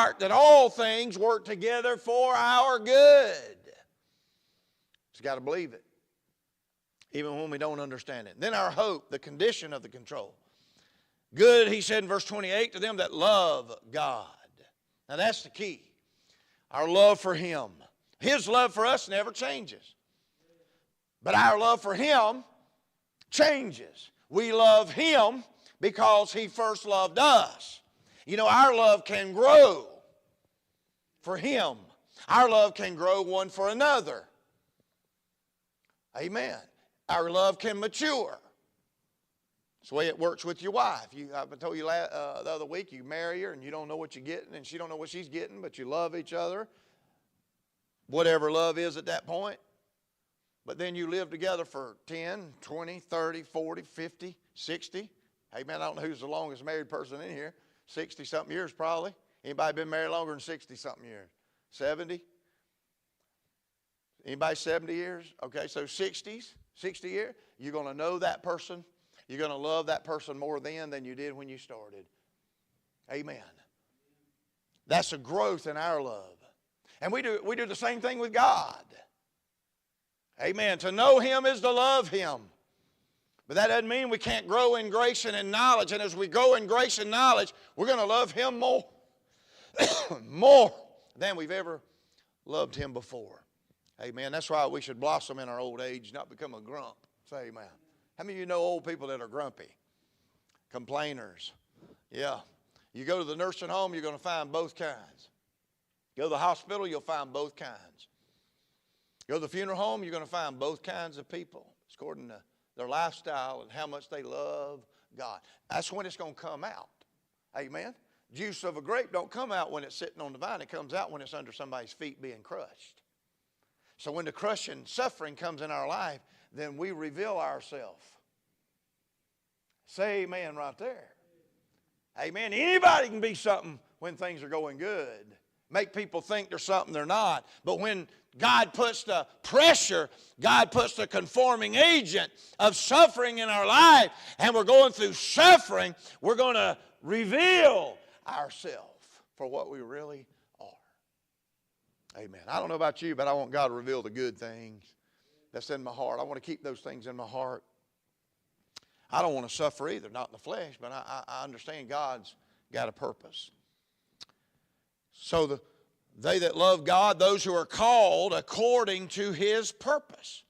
heart that all things work together for our good. Just got to believe it, even when we don't understand it. Then our hope, the condition of the control. Good, he said in verse 28, to them that love God. Now that's the key. Our love for Him. His love for us never changes. But our love for Him changes. We love Him because He first loved us. You know, our love can grow for Him. Our love can grow one for another. Amen. Our love can mature. It's the way it works with your wife. I told you the other week, you marry her and you don't know what you're getting and she don't know what she's getting, but you love each other. Whatever love is at that point. But then you live together for 10, 20, 30, 40, 50, 60. Amen. I don't know who's the longest married person in here. 60-something years probably. Anybody been married longer than 60-something years? 70? Anybody 70 years? Okay, so 60 years. You're going to know that person. You're going to love that person more then than you did when you started. Amen. That's a growth in our love. And we do the same thing with God. Amen. To know Him is to love Him. But that doesn't mean we can't grow in grace and in knowledge. And as we grow in grace and knowledge, we're going to love Him more, more than we've ever loved Him before. Amen. That's why we should blossom in our old age, not become a grump. Say amen. How many of you know old people that are grumpy? Complainers. Yeah. You go to the nursing home, you're going to find both kinds. Go to the hospital, you'll find both kinds. Go to the funeral home, you're going to find both kinds of people. It's according to their lifestyle and how much they love God. That's when it's going to come out. Amen. Juice of a grape don't come out when it's sitting on the vine. It comes out when it's under somebody's feet being crushed. So when the crushing suffering comes in our life, then we reveal ourselves. Say amen right there. Amen. Anybody can be something when things are going good. Make people think they're something they're not. But when God puts the pressure, God puts the conforming agent of suffering in our life, and we're going through suffering, we're going to reveal ourselves for what we really are. Amen. I don't know about you, but I want God to reveal the good things that's in my heart. I want to keep those things in my heart. I don't want to suffer either, not in the flesh, but I understand God's got a purpose. So they that love God, those who are called according to His purpose.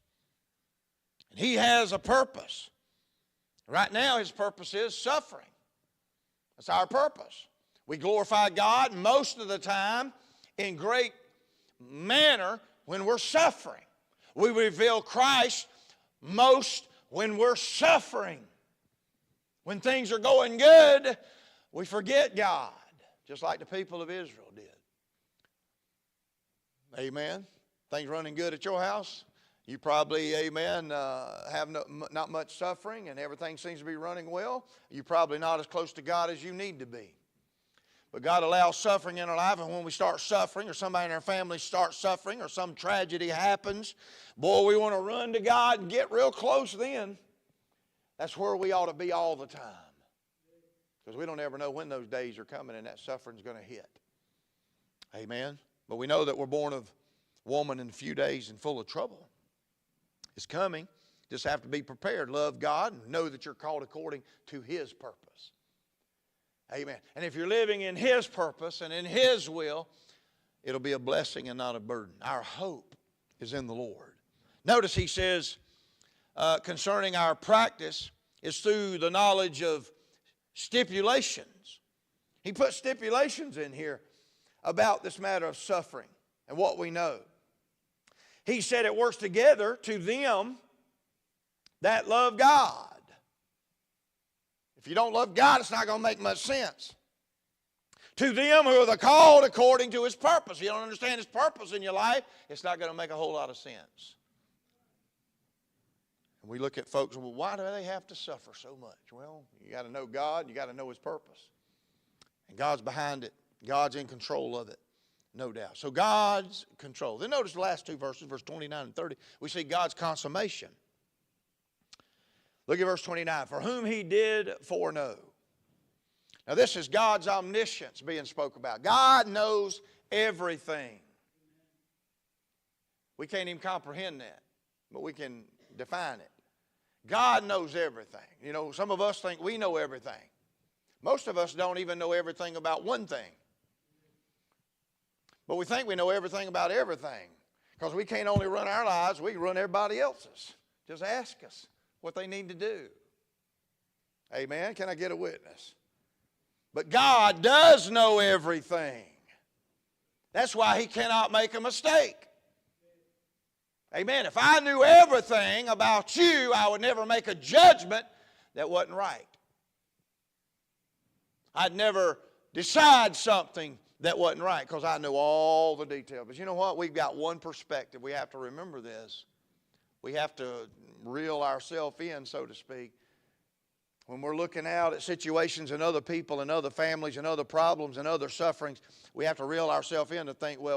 And He has a purpose. Right now His purpose is suffering. That's our purpose. We glorify God most of the time in great manner when we're suffering. We reveal Christ most when we're suffering. When things are going good, we forget God, just like the people of Israel did. Amen. Things running good at your house. You probably, amen, have not much suffering and everything seems to be running well. You're probably not as close to God as you need to be. But God allows suffering in our life, and when we start suffering, or somebody in our family starts suffering, or some tragedy happens, boy, we want to run to God and get real close then. That's where we ought to be all the time. Because we don't ever know when those days are coming and that suffering's going to hit. Amen. But we know that we're born of woman in a few days and full of trouble. It's coming. Just have to be prepared. Love God and know that you're called according to His purpose. Amen. And if you're living in His purpose and in His will, it'll be a blessing and not a burden. Our hope is in the Lord. Notice he says concerning our practice is through the knowledge of stipulations. He put stipulations in here about this matter of suffering and what we know. He said it works together to them that love God. If you don't love God, it's not going to make much sense. To them who are the called according to His purpose. If you don't understand His purpose in your life, it's not going to make a whole lot of sense. And we look at folks, well, why do they have to suffer so much? Well, you got to know God, you got to know His purpose. And God's behind it. God's in control of it, no doubt. So God's control. Then notice the last two verses, verse 29 and 30. We see God's consummation. Look at verse 29. For whom He did foreknow, Now this is God's omniscience being spoke about. God knows everything. We can't even comprehend that, but we can define it. God knows everything. You know, some of us think we know everything. Most of us don't even know everything about one thing. But we think we know everything about everything. Because we can't only run our lives, we can run everybody else's. Just ask us what they need to do. Amen? Can I get a witness? But God does know everything. That's why He cannot make a mistake. Amen. If I knew everything about you, I would never make a judgment that wasn't right. I'd never decide something that wasn't right because I know all the details. But you know what? We've got one perspective. We have to remember this. We have to reel ourselves in, so to speak. When we're looking out at situations and other people and other families and other problems and other sufferings, we have to reel ourselves in to think, well,